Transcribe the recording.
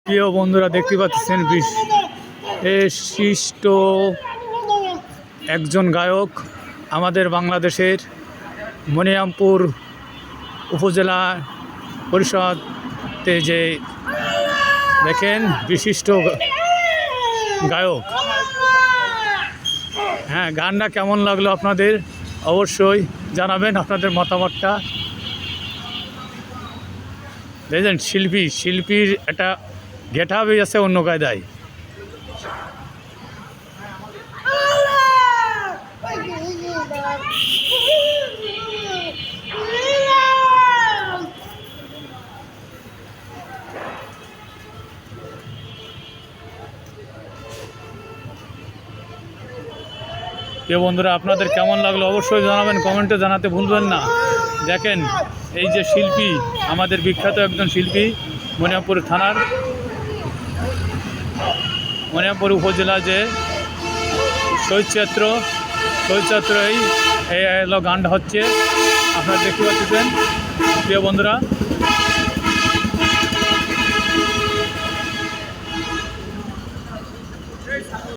প্রিয় বন্ধুরা দেখতে পাচ্ছেন বিশিষ্ট একজন গায়ক আমাদের বাংলাদেশের মনিরামপুর উপজেলা পরিষদে যে দেখেন বিশিষ্ট গায়ক। হ্যাঁ, গানটা কেমন লাগলো আপনাদের অবশ্যই জানাবেন আপনাদের মতামতটা। দেখেন শিল্পীর একটা গেট আপ আছে অন্য কায়দায়। প্রিয় বন্ধুরা আপনাদের কেমন লাগলো অবশ্যই জানাবেন, কমেন্টে জানাতে ভুলবেন না। দেখেন এই যে শিল্পী, আমাদের বিখ্যাত একজন শিল্পী, মনিরামপুর থানার মনিরামপুর উপজেলা যে শহীদ চৈত্র এই গানটা হচ্ছে আপনারা দেখতে পাচ্ছেন প্রিয় বন্ধুরা।